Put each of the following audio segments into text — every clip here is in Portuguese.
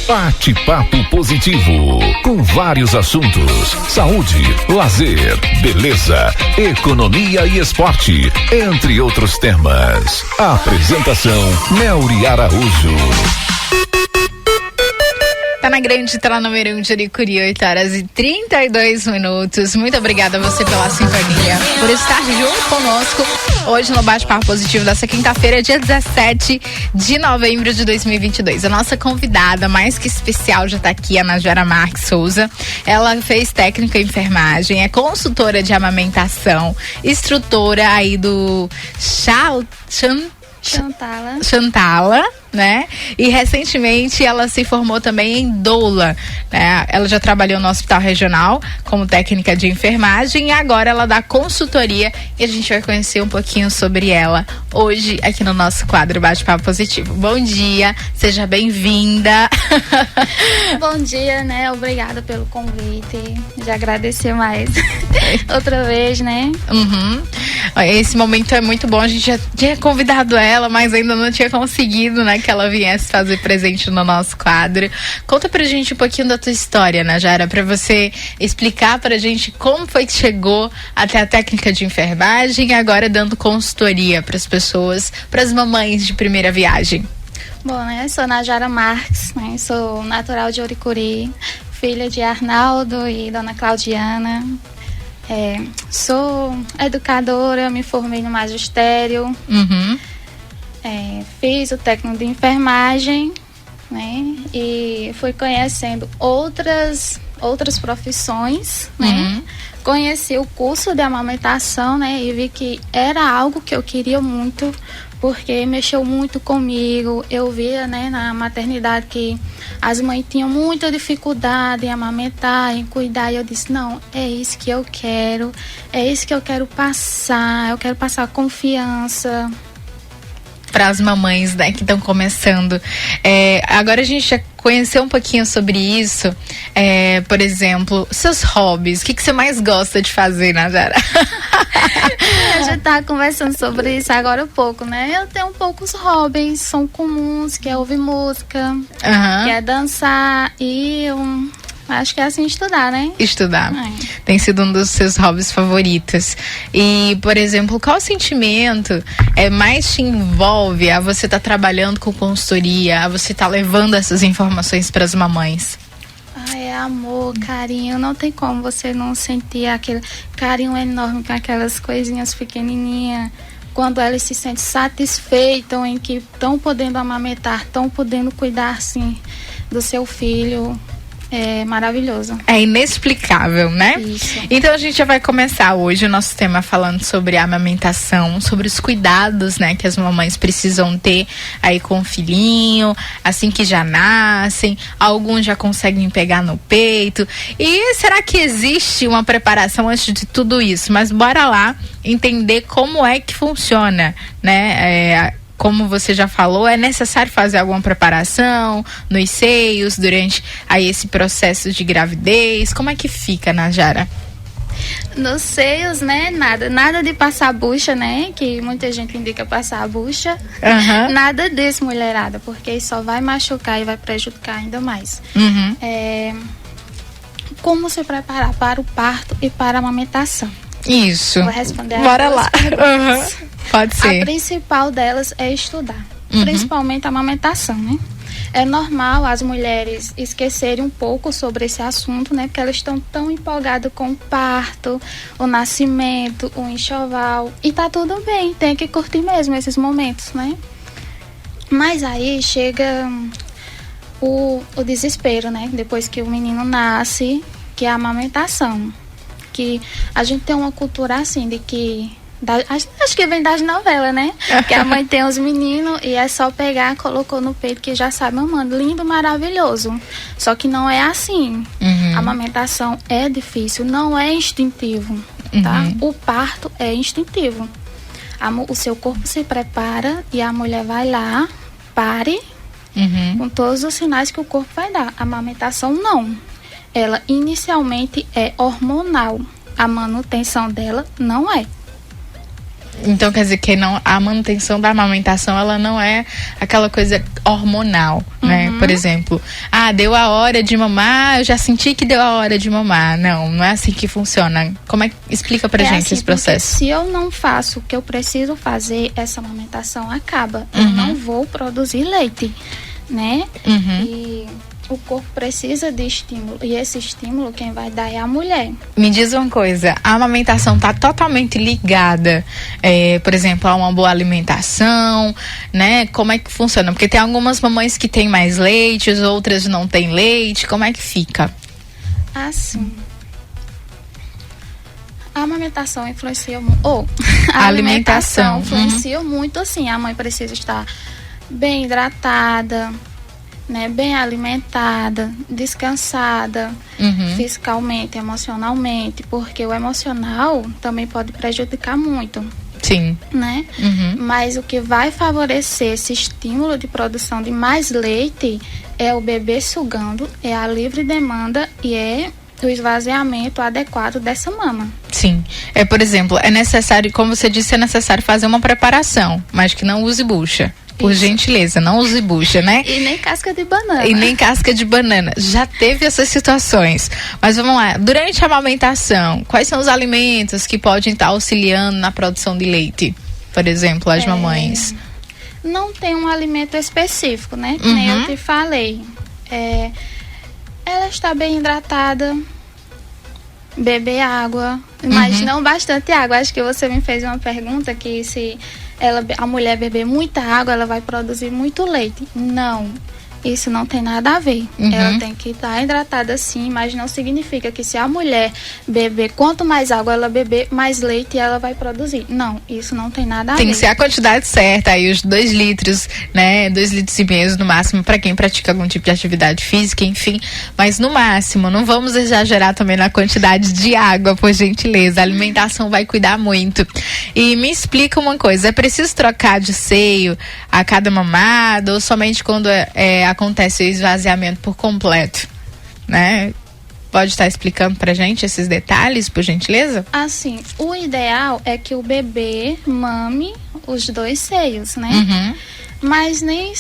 Bate-papo positivo, com vários assuntos: saúde, lazer, beleza, economia e esporte, entre outros temas. Apresentação: Melri Araújo. Tá na grande tela número 1 de Juricuri, 8h32. Muito obrigada a você pela sintonia, por estar junto conosco hoje no Bate-Papo Positivo dessa quinta-feira, dia 17 de novembro de 2022. A nossa convidada mais que especial já tá aqui, a Najara Marques Souza. Ela fez técnica em enfermagem, é consultora de amamentação, instrutora aí do Chantala, né? E recentemente ela se formou também em doula, né? Ela já trabalhou no hospital regional como técnica de enfermagem e agora ela dá consultoria e a gente vai conhecer um pouquinho sobre ela hoje aqui no nosso quadro Bate-Papo Positivo. Bom dia, seja bem-vinda. Bom dia, né? Obrigada pelo convite. Já agradecer mais outra vez, né? Uhum. Esse momento é muito bom, a gente já tinha convidado ela, mas ainda não tinha conseguido, né, que ela viesse fazer presente no nosso quadro. Conta pra gente um pouquinho da tua história, Najara, pra você explicar pra gente como foi que chegou até a técnica de enfermagem e agora dando consultoria pras pessoas, pras mamães de primeira viagem. Bom, né, sou Najara Marques, né, sou natural de Juricuri, filha de Arnaldo e Dona Claudiana. Sou educadora, me formei no magistério. Uhum. Fiz o técnico de enfermagem, né? E fui conhecendo outras profissões, né? Uhum. Conheci o curso de amamentação, né? E vi que era algo que eu queria muito, porque mexeu muito comigo. Eu via, né, na maternidade que as mães tinham muita dificuldade em amamentar, em cuidar. E eu disse, não, é isso que eu quero. É isso que eu quero passar. Eu quero passar confiança para as mamães, né, que estão começando. Agora a gente já conheceu um pouquinho sobre isso. Por exemplo, seus hobbies. O que você mais gosta de fazer, Najara? A gente tá conversando sobre isso agora há pouco, né? Eu tenho poucos hobbies, são comuns, que é ouvir música, que é dançar e acho que é assim, estudar, né? Estudar. Tem sido um dos seus hobbies favoritos. E, por exemplo, qual sentimento mais te envolve a você estar trabalhando com consultoria, a você estar levando essas informações para as mamães? É amor, carinho. Não tem como você não sentir aquele carinho enorme com aquelas coisinhas pequenininhas. Quando elas se sentem satisfeitas em que estão podendo amamentar, estão podendo cuidar, assim, do seu filho. É maravilhoso. É inexplicável, né? Isso. Então a gente já vai começar hoje o nosso tema falando sobre a amamentação, sobre os cuidados, né, que as mamães precisam ter aí com o filhinho, assim que já nascem. Alguns já conseguem pegar no peito. E será que existe uma preparação antes de tudo isso? Mas bora lá entender como é que funciona, né? Como você já falou, é necessário fazer alguma preparação nos seios durante aí esse processo de gravidez? Como é que fica, Najara? Nos seios, né? Nada de passar a bucha, né? Que muita gente indica passar a bucha. Uhum. Nada disso, mulherada, porque isso só vai machucar e vai prejudicar ainda mais. Uhum. Como se preparar para o parto e para a amamentação? Isso. Vou responder Bora lá. Uhum. Pode ser. A principal delas é estudar, principalmente a amamentação, né? É normal as mulheres esquecerem um pouco sobre esse assunto, né? Porque elas estão tão empolgadas com o parto, o nascimento, o enxoval. E tá tudo bem, tem que curtir mesmo esses momentos, né? Mas aí chega o desespero, né? Depois que o menino nasce, que é a amamentação. Que a gente tem uma cultura assim de que... acho que vem das novelas, né? Que a mãe tem os meninos e é só pegar, colocou no peito que já sai mamando. Lindo, maravilhoso. Só que não é assim. A amamentação é difícil, não é instintivo, tá? O parto é instintivo. O seu corpo se prepara e a mulher vai lá, pare, com todos os sinais que o corpo vai dar. A amamentação não. Ela inicialmente é hormonal. A manutenção dela não é. Então quer dizer que a manutenção da amamentação, ela não é aquela coisa hormonal, né? Por exemplo, deu a hora de mamar, eu já senti que deu a hora de mamar. Não é assim que funciona. Explica pra gente assim, esse processo. Se eu não faço o que eu preciso fazer, essa amamentação acaba. Eu não vou produzir leite, né? E o corpo precisa de estímulo, e esse estímulo quem vai dar é a mulher. Me diz uma coisa, a amamentação está totalmente ligada, por exemplo, a uma boa alimentação, né? Como é que funciona? Porque tem algumas mamães que têm mais leite, outras não têm leite, como é que fica? Assim, a amamentação influencia muito, a alimentação influencia muito, assim, a mãe precisa estar bem hidratada, né, bem alimentada, descansada, fisicamente, emocionalmente, porque o emocional também pode prejudicar muito. Sim. Né? Mas o que vai favorecer esse estímulo de produção de mais leite é o bebê sugando, é a livre demanda e é o esvaziamento adequado dessa mama. Sim. Por exemplo, é necessário, como você disse, é necessário fazer uma preparação, mas que não use bucha. Por gentileza, não use bucha, né? E nem casca de banana. E nem casca de banana. Já teve essas situações. Mas vamos lá. Durante a amamentação, quais são os alimentos que podem estar auxiliando na produção de leite? Por exemplo, as mamães. Não tem um alimento específico, né? Nem eu te falei. Ela está bem hidratada, beber água, mas não bastante água. Acho que você me fez uma pergunta que se a mulher beber muita água, ela vai produzir muito leite. Não, isso não tem nada a ver. Ela tem que estar hidratada sim, mas não significa que se a mulher beber, quanto mais água ela beber, mais leite ela vai produzir. Não, isso não tem nada a ver. Tem que ser a quantidade certa, aí os 2 litros, né, 2 litros e meio no máximo, para quem pratica algum tipo de atividade física, enfim, mas no máximo, não vamos exagerar também na quantidade de água, por gentileza, a alimentação vai cuidar muito. E me explica uma coisa, é preciso trocar de seio a cada mamada ou somente quando acontece o esvaziamento por completo, né? Pode estar explicando pra gente esses detalhes, por gentileza? Assim, o ideal é que o bebê mame os 2 seios, né? Mas nem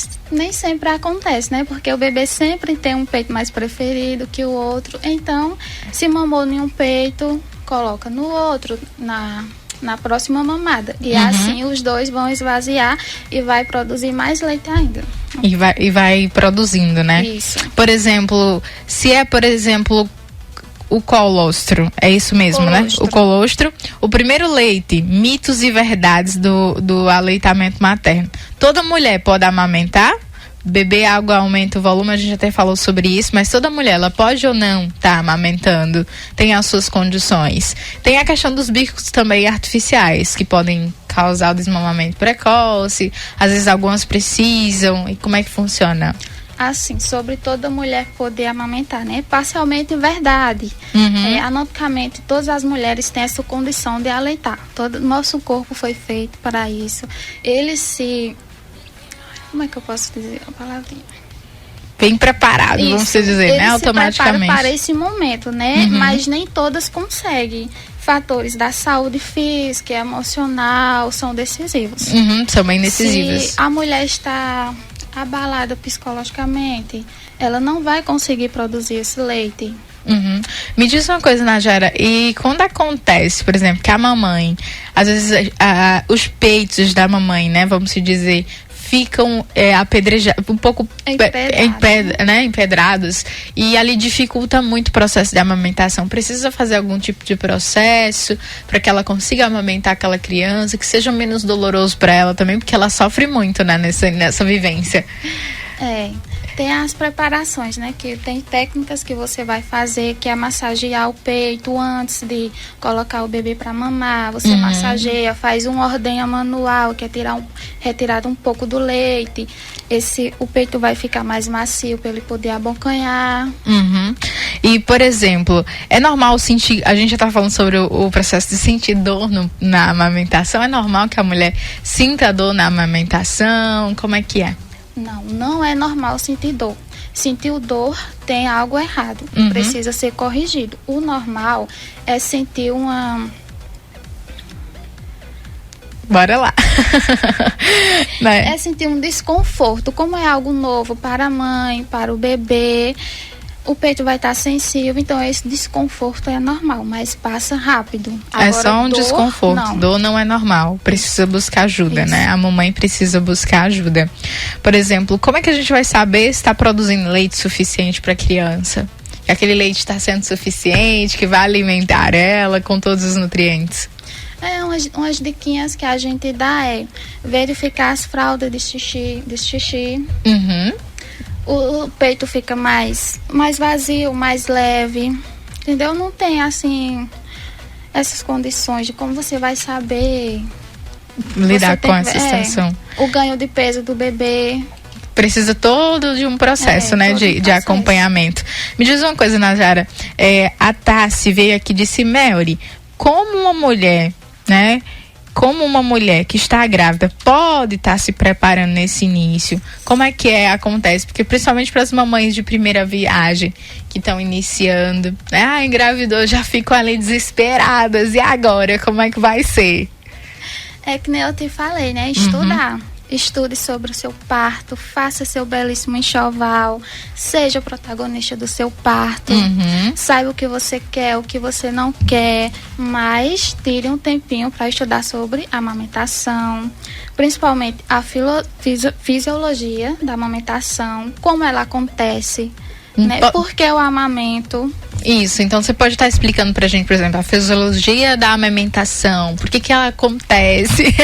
sempre acontece, né? Porque o bebê sempre tem um peito mais preferido que o outro. Então, se mamou em um peito, coloca no outro, na próxima mamada. E assim os 2 vão esvaziar e vai produzir mais leite ainda. E vai produzindo, né? Isso. Por exemplo, se é, o colostro, é isso mesmo, Colostro. Né? O colostro. O primeiro leite, mitos e verdades do aleitamento materno. Toda mulher pode amamentar? Beber água aumenta o volume, a gente até falou sobre isso, mas toda mulher, ela pode ou não estar amamentando, tem as suas condições. Tem a questão dos bicos também artificiais, que podem causar o desmamamento precoce, às vezes algumas precisam, e como é que funciona? Assim, sobre toda mulher poder amamentar, né? Parcialmente verdade. Anatomicamente, todas as mulheres têm essa condição de aleitar. Todo nosso corpo foi feito para isso. Como é que eu posso dizer a palavrinha? Bem preparado, Isso, vamos dizer, né? Automaticamente. Para esse momento, né? Mas nem todas conseguem. Fatores da saúde física e emocional são decisivos. São bem decisivos. Se a mulher está abalada psicologicamente, ela não vai conseguir produzir esse leite. Me diz uma coisa, Najara, e quando acontece, por exemplo, que a mamãe, às vezes os peitos da mamãe, né, vamos se dizer, ficam apedrejados, um pouco empedrados, e ali dificulta muito o processo de amamentação. Precisa fazer algum tipo de processo para que ela consiga amamentar aquela criança, que seja menos doloroso para ela também, porque ela sofre muito, né, nessa vivência. Tem as preparações, né? Que tem técnicas que você vai fazer, que é massagear o peito antes de colocar o bebê para mamar. Você massageia, faz um ordenha manual, que é retirar um pouco do leite. O peito vai ficar mais macio para ele poder abocanhar. E, por exemplo, é normal sentir, a gente já tá falando sobre o processo de sentir dor na amamentação, é normal que a mulher sinta dor na amamentação, como é que é? Não é normal sentir dor. Sentir dor tem algo errado, precisa ser corrigido. O normal é sentir Bora lá. Né? É sentir um desconforto, como é algo novo para a mãe, para o bebê, o peito vai estar sensível, então esse desconforto é normal, mas passa rápido. Agora, é só um dor, desconforto, não. dor não é normal, precisa buscar ajuda, né? A mamãe precisa buscar ajuda. Por exemplo, como é que a gente vai saber se está produzindo leite suficiente para a criança? Que aquele leite está sendo suficiente, que vai alimentar ela com todos os nutrientes? Umas diquinhas que a gente dá é verificar as fraldas de xixi. Uhum. O peito fica mais vazio, mais leve, entendeu? Não tem, assim, essas condições de como você vai saber lidar com essa situação. O ganho de peso do bebê. Precisa todo de um processo, né, de acompanhamento. Me diz uma coisa, Najara, a Tassi veio aqui e disse, Melry, como uma mulher, né, como uma mulher que está grávida pode estar se preparando nesse início? Como é que acontece? Porque principalmente para as mamães de primeira viagem que estão iniciando, né? Engravidou, já ficam ali desesperadas. E agora, como é que vai ser? É que nem eu te falei, né? Estudar. Estude sobre o seu parto, faça seu belíssimo enxoval, seja o protagonista do seu parto, saiba o que você quer, o que você não quer, mas tire um tempinho para estudar sobre a amamentação, principalmente a fisiologia da amamentação, como ela acontece, né? Por que o amamento? Isso, então você pode estar explicando pra gente, por exemplo, a fisiologia da amamentação, por que ela acontece?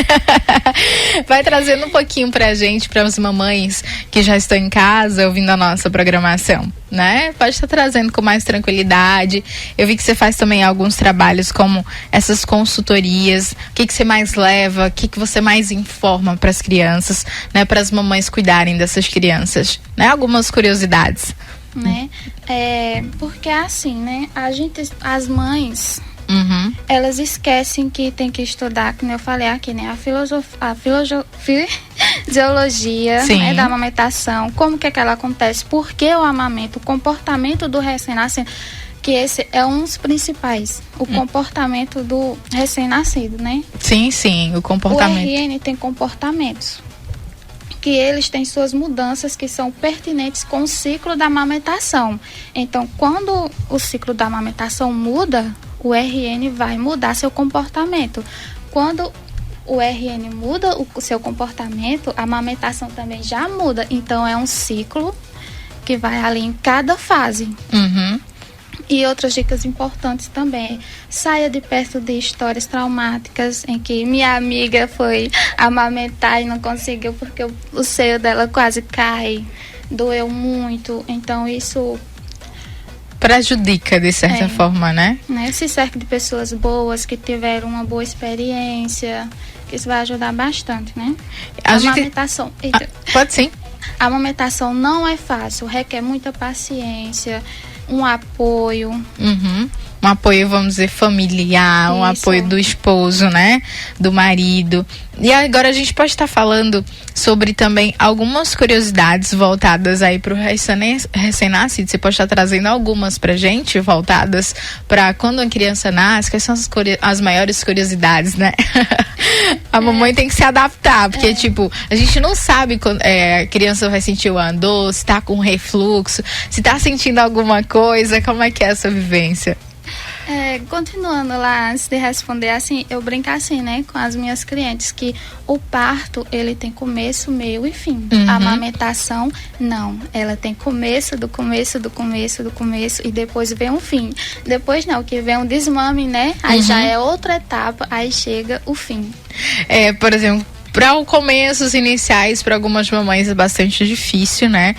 Vai trazendo um pouquinho pra gente, para as mamães que já estão em casa ouvindo a nossa programação, né? Pode estar trazendo com mais tranquilidade. Eu vi que você faz também alguns trabalhos como essas consultorias. O que você mais leva? O que você mais informa para as crianças, né? Para as mamães cuidarem dessas crianças, né? Algumas curiosidades. Né? Porque assim, né? As mães, elas esquecem que tem que estudar, como eu falei aqui, né? A fisiologia, né, da amamentação, como que ela acontece, por que o amamento, o comportamento do recém-nascido, que esse é um dos principais, o comportamento do recém-nascido, né? Sim, o comportamento. O RN tem comportamentos que eles têm suas mudanças que são pertinentes com o ciclo da amamentação. Então, quando o ciclo da amamentação muda, o RN vai mudar seu comportamento. Quando o RN muda o seu comportamento, a amamentação também já muda. Então, é um ciclo que vai ali em cada fase. E outras dicas importantes também. Saia de perto de histórias traumáticas em que minha amiga foi amamentar e não conseguiu porque o seio dela quase cai, doeu muito. Então isso prejudica de certa forma, né? Se cerque de pessoas boas que tiveram uma boa experiência. Isso vai ajudar bastante, né? A amamentação. Pode sim. A amamentação não é fácil, requer muita paciência, um apoio. Um apoio, vamos dizer, familiar, um apoio do esposo, né? Do marido. E agora a gente pode estar falando sobre também algumas curiosidades voltadas aí para o recém-nascido. Você pode estar trazendo algumas pra gente, voltadas para quando uma criança nasce, quais são as maiores curiosidades, né? A mamãe tem que se adaptar, porque, tipo, a gente não sabe quando a criança vai sentir o andor, se tá com refluxo, se tá sentindo alguma coisa, como é que é essa vivência? Continuando lá, antes de responder, assim, eu brinco assim, né, com as minhas clientes, que o parto, ele tem começo, meio e fim. A amamentação, não. Ela tem começo, e depois vem um fim. Depois não, que vem um desmame, né, aí já é outra etapa, aí chega o fim. Por exemplo, para o começo, os iniciais, para algumas mamães é bastante difícil, né?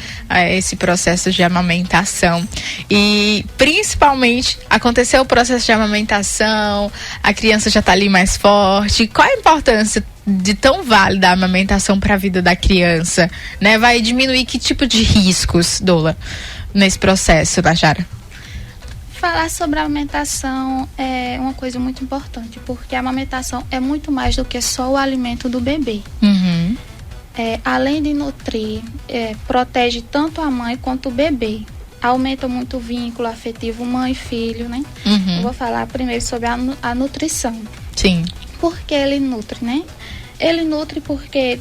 Esse processo de amamentação. E principalmente aconteceu o processo de amamentação, a criança já está ali mais forte. Qual a importância de tão válida a amamentação para a vida da criança, né? Vai diminuir que tipo de riscos, Dola, nesse processo, Najara? Falar sobre a amamentação é uma coisa muito importante, porque a amamentação é muito mais do que só o alimento do bebê. Além de nutrir, protege tanto a mãe quanto o bebê. Aumenta muito o vínculo afetivo mãe e filho, né? Eu vou falar primeiro sobre a nutrição. Sim. Porque ele nutre, né? Ele nutre porque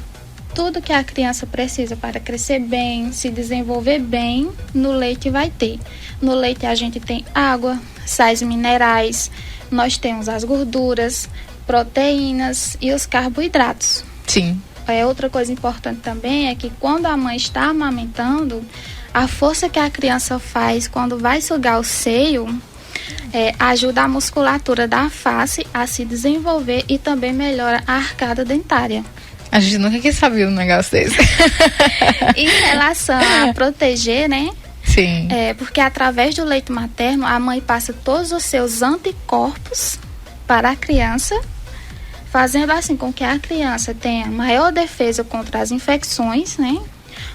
tudo que a criança precisa para crescer bem, se desenvolver bem, no leite vai ter. No leite a gente tem água, sais minerais, nós temos as gorduras, proteínas e os carboidratos. Sim. Outra coisa importante também é que quando a mãe está amamentando, a força que a criança faz quando vai sugar o seio ajuda a musculatura da face a se desenvolver e também melhora a arcada dentária. A gente nunca quis saber um negócio desse. Em relação a proteger, né? Sim. Porque através do leite materno, a mãe passa todos os seus anticorpos para a criança, fazendo assim com que a criança tenha maior defesa contra as infecções, né?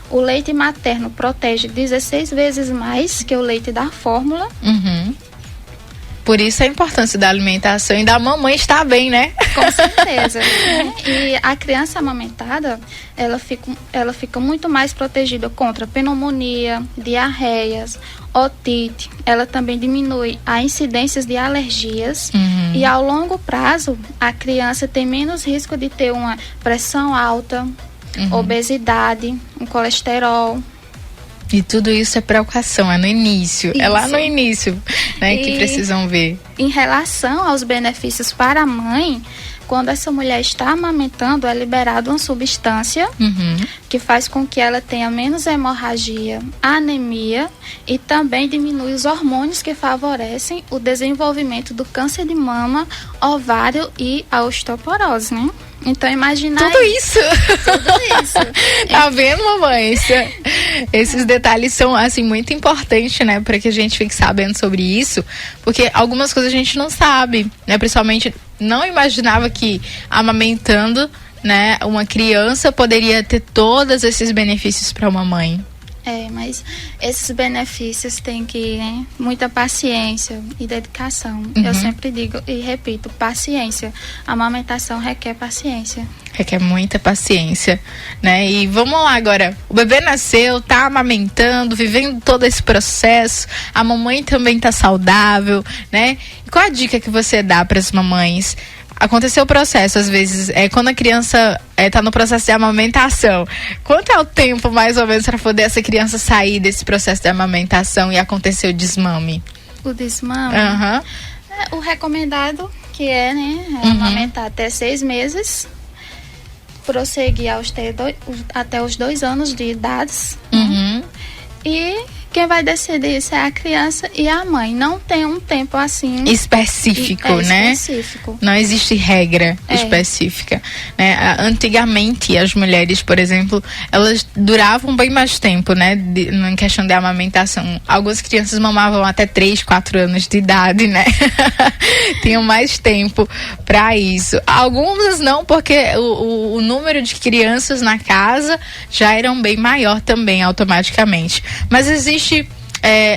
O leite materno protege 16 vezes mais que o leite da fórmula. Uhum. Por isso a importância da alimentação e da mamãe estar bem, né? Com certeza. E a criança amamentada, ela fica muito mais protegida contra pneumonia, diarreias, otite. Ela também diminui a incidência de alergias. Uhum. E ao longo prazo, a criança tem menos risco de ter uma pressão alta, obesidade, um colesterol. E tudo isso é preocupação, é no início. Isso. É lá no início, né, que precisam ver. Em relação aos benefícios para a mãe, quando essa mulher está amamentando, é liberada uma substância que faz com que ela tenha menos hemorragia, anemia e também diminui os hormônios que favorecem o desenvolvimento do câncer de mama, ovário e a osteoporose, né? Então, imagina Tudo isso! Tudo isso. Tá vendo, mamãe? Esses detalhes são, assim, muito importantes, né? Para que a gente fique sabendo sobre isso. Porque algumas coisas a gente não sabe, né? Principalmente, não imaginava que amamentando, né, uma criança poderia ter todos esses benefícios para uma mãe. Mas esses benefícios têm que, né, muita paciência e dedicação. Eu sempre digo e repito, paciência. A amamentação requer paciência. Requer muita paciência, né? E vamos lá agora. O bebê nasceu, tá amamentando, vivendo todo esse processo. A mamãe também tá saudável, né? E qual a dica que você dá para as mamães? Aconteceu o processo, às vezes, quando a criança está no processo de amamentação. Quanto é o tempo, mais ou menos, para poder essa criança sair desse processo de amamentação e acontecer o desmame? O desmame? O recomendado, que é, né, amamentar até 6 meses, prosseguir até os 2 anos de idade. E quem vai decidir isso é a criança e a mãe. Não tem um tempo assim específico, né? Específico. Não existe regra específica, né? Antigamente as mulheres, por exemplo, elas duravam bem mais tempo, né? Em questão de amamentação. Algumas crianças mamavam até 3, 4 anos de idade, né? Tinham mais tempo para isso. Algumas não, porque o número de crianças na casa já eram bem maior também, automaticamente. Mas existe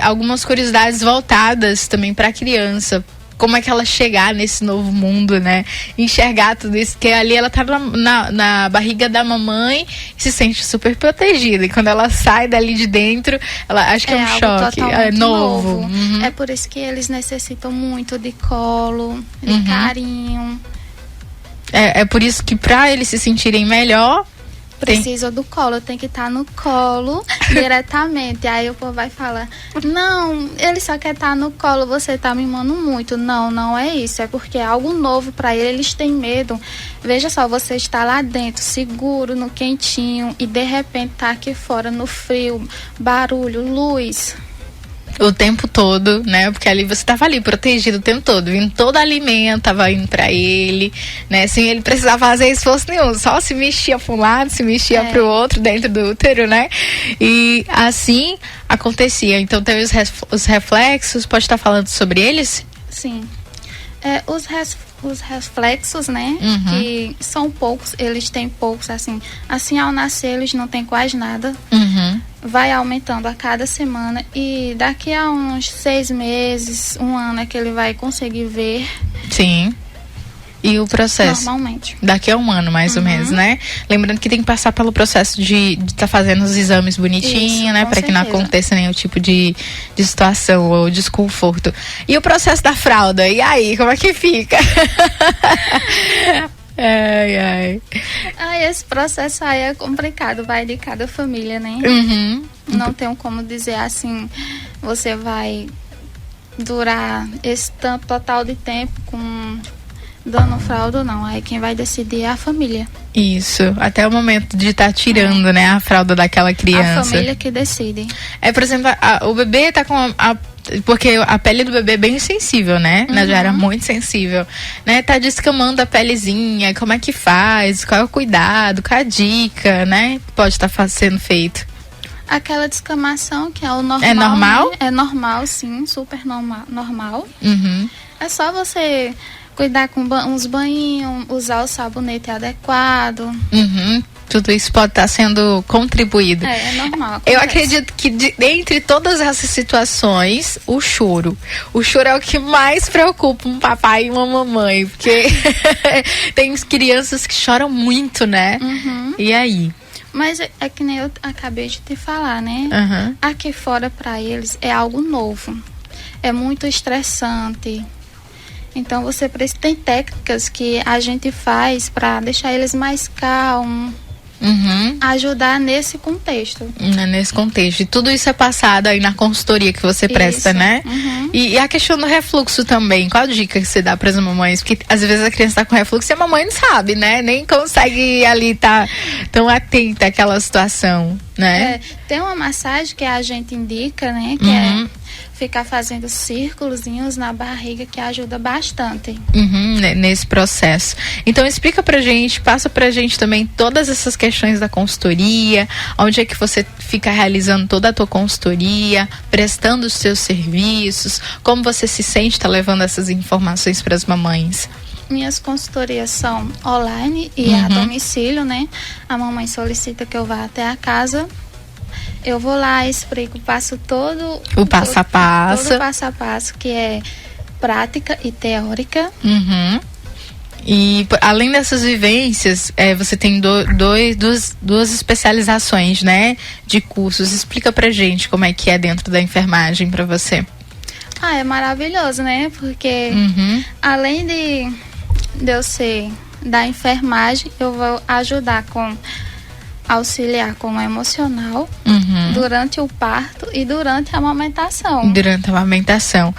algumas curiosidades voltadas também para a criança. Como é que ela chegar nesse novo mundo, né? Enxergar tudo isso, que ali ela tá na barriga da mamãe e se sente super protegida. E quando ela sai dali de dentro, ela acha que é um choque. É novo. É por isso que eles necessitam muito de colo, de carinho. É por isso que para eles se sentirem melhor, precisa do colo, tem que estar no colo diretamente. Aí o povo vai falar, não, ele só quer estar no colo, você tá mimando muito. Não, não é isso, é porque é algo novo para ele, eles têm medo. Veja só, você está lá dentro, seguro, no quentinho, e de repente tá aqui fora no frio, barulho, luz. O tempo todo, né? Porque ali você tava ali protegido o tempo todo, vindo todo alimento, tava indo pra ele, né? Sem ele precisar fazer esforço nenhum, só se mexia pra um lado, se mexia pro outro dentro do útero, né? E assim acontecia. Então tem os reflexos, pode estar falando sobre eles? Sim. Os reflexos, né? Que são poucos, eles têm poucos, assim ao nascer eles não têm quase nada. Vai aumentando a cada semana e daqui a uns 6 meses, 1 ano é que ele vai conseguir ver. Sim. E o processo? Normalmente. Daqui a 1 ano, mais ou menos, né? Lembrando que tem que passar pelo processo de estar fazendo os exames bonitinho, né? Para que não aconteça nenhum tipo de situação ou desconforto. E o processo da fralda? E aí, como é que fica? Ai. Esse processo aí é complicado, vai de cada família, né? Uhum. Não tenho como dizer assim, você vai durar esse tanto total de tempo com dando fralda ou não. Aí quem vai decidir é a família. Isso, até o momento de estar tirando, né, a fralda daquela criança. A família que decide. Por exemplo, o bebê tá com porque a pele do bebê é bem sensível, né? Najara, muito sensível, né? Tá descamando a pelezinha, como é que faz? Qual é o cuidado? Qual é a dica, né? Pode estar sendo feito. Aquela descamação que é o normal. É normal? Né? É normal, sim, super normal. Uhum. É só você cuidar com uns banhinhos, usar o sabonete adequado. Uhum. Tudo isso pode estar sendo contribuído. É normal. Acontece. Eu acredito que entre todas essas situações, o choro é o que mais preocupa um papai e uma mamãe, porque tem crianças que choram muito, né? Uhum. E aí? Mas é que nem eu acabei de te falar, né? Uhum. Aqui fora para eles é algo novo. É muito estressante. Então você precisa, tem técnicas que a gente faz para deixar eles mais calmos. Uhum. Ajudar nesse contexto. Nesse contexto. E tudo isso é passado aí na consultoria que você presta, isso. né? Uhum. E a questão do refluxo também. Qual a dica que você dá para as mamães? Porque às vezes a criança tá com refluxo e a mamãe não sabe, né? Nem consegue ali estar tão atenta àquela situação, né? Tem uma massagem que a gente indica, né? Que é ficar fazendo círculozinhos na barriga, que ajuda bastante. Nesse processo. Então explica pra gente, passa pra gente também todas essas questões da consultoria, onde é que você fica realizando toda a tua consultoria, prestando os seus serviços, como você se sente tá levando essas informações para as mamães. Minhas consultorias são online e a domicílio, né? A mamãe solicita que eu vá até a casa. Eu vou lá, explico, passo todo o passo a passo. Todo o passo a passo, que é prática e teórica. E além dessas vivências, você tem duas especializações, né? De cursos. Explica pra gente como é que é dentro da enfermagem pra você. É maravilhoso, né? Porque além de eu ser da enfermagem, eu vou auxiliar com o emocional durante o parto e durante a amamentação. Durante a amamentação.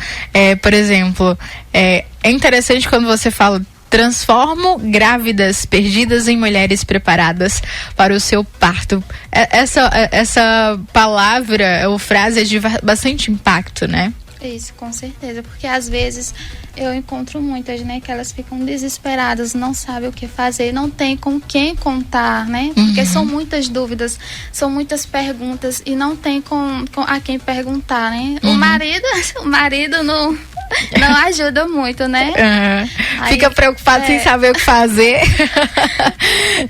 Por exemplo, é interessante quando você fala transformo grávidas perdidas em mulheres preparadas para o seu parto. Essa palavra ou frase é de bastante impacto, né? Isso, com certeza, porque às vezes eu encontro muitas, né, que elas ficam desesperadas, não sabem o que fazer, não tem com quem contar, né, porque são muitas dúvidas, são muitas perguntas e não tem com a quem perguntar, né. O marido não ajuda muito, né? Aí, fica preocupado sem saber o que fazer.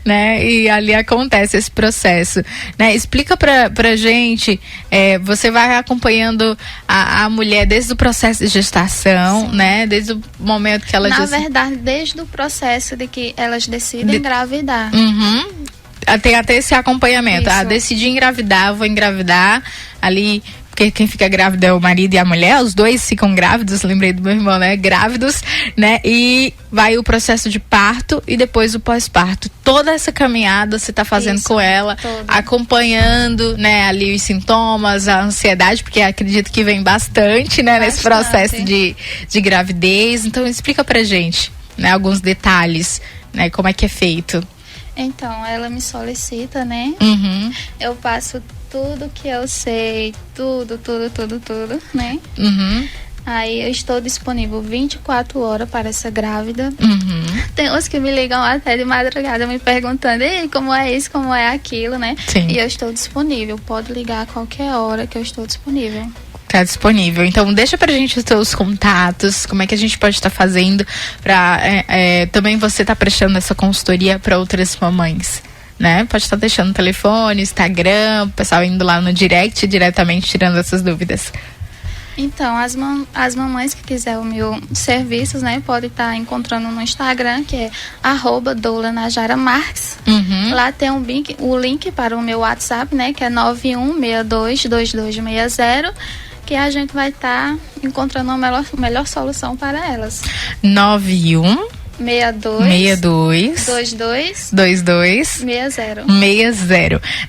Né? E ali acontece esse processo, né? Explica pra gente, você vai acompanhando a mulher desde o processo de gestação, né? Desde o momento que ela... Na verdade, desde o processo de que elas decidem engravidar. Tem até esse acompanhamento. Isso. Decidi engravidar, vou engravidar ali... Porque quem fica grávida é o marido e a mulher, os dois ficam grávidos, lembrei do meu irmão, né? Grávidos, né? E vai o processo de parto e depois o pós-parto. Toda essa caminhada você tá fazendo com ela, acompanhando, né? Ali os sintomas, a ansiedade, porque acredito que vem bastante, né? Nesse processo de gravidez. Então explica pra gente, né? Alguns detalhes, né? Como é que é feito. Então, ela me solicita, né? Eu passo tudo que eu sei, tudo, né? Aí eu estou disponível 24 horas para essa grávida. Tem uns que me ligam até de madrugada me perguntando, ei, como é isso, como é aquilo, né? Sim. E eu estou disponível, pode ligar a qualquer hora que eu estou disponível. Tá disponível. Então deixa pra gente os seus contatos, como é que a gente pode estar fazendo pra também você tá prestando essa consultoria para outras mamães, né? Pode estar deixando o telefone, Instagram, o pessoal indo lá no direct diretamente tirando essas dúvidas. Então, as mamães que quiserem o meu serviços, né, podem estar encontrando no Instagram, que é @doulanajaramarques. Lá tem o link para o meu WhatsApp, né, que é 91622260, que a gente vai estar encontrando a melhor solução para elas. 91 62 22 60.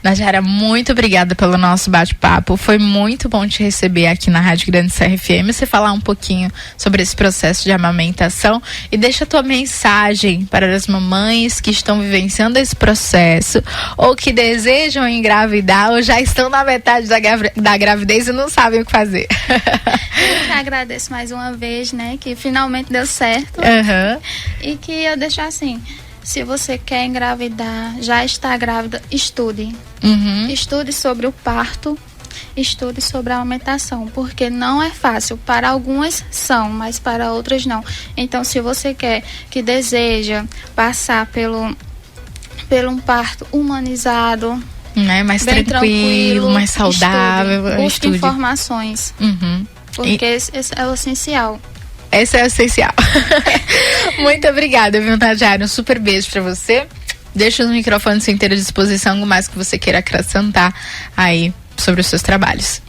Najara, muito obrigada pelo nosso bate-papo. Foi muito bom te receber aqui na Rádio Grande Serra FM. Você falar um pouquinho sobre esse processo de amamentação e deixa a tua mensagem para as mamães que estão vivenciando esse processo ou que desejam engravidar ou já estão na metade da gravidez e não sabem o que fazer. Eu que agradeço mais uma vez, né, que finalmente deu certo. E que eu deixo assim, se você quer engravidar, já está grávida, estude. Estude sobre o parto, estude sobre a amamentação, porque não é fácil. Para algumas são, mas para outras não. Então, se você quer, que deseja passar pelo um parto humanizado, mais tranquilo, mais saudável, busque informações. Porque esse é o essencial. Esse é o essencial. Muito obrigada, viu, Najara? Um super beijo pra você. Deixa os microfones à inteira disposição, algo mais que você queira acrescentar aí sobre os seus trabalhos.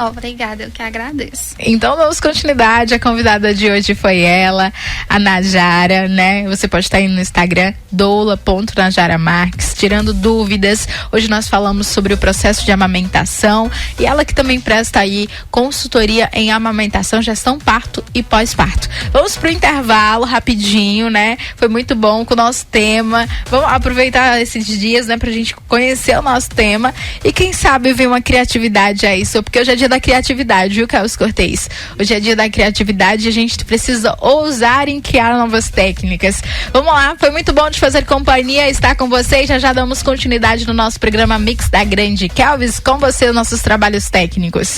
Obrigada, eu que agradeço. Então damos continuidade. A convidada de hoje foi ela, a Najara, né? Você pode estar indo no Instagram, doula.najaramarques, tirando dúvidas. Hoje nós falamos sobre o processo de amamentação e ela que também presta aí consultoria em amamentação, gestão parto e pós-parto. Vamos pro intervalo rapidinho, né? Foi muito bom com o nosso tema. Vamos aproveitar esses dias, né, pra gente conhecer o nosso tema e quem sabe ver uma criatividade aí, porque hoje é dia da criatividade, viu, Carlos Cortez? Hoje é dia da criatividade e a gente precisa ousar em criar novas técnicas. Vamos lá, foi muito bom te fazer companhia, estar com vocês. Já damos continuidade no nosso programa Mix da Grande. Kelvis, com você, os nossos trabalhos técnicos.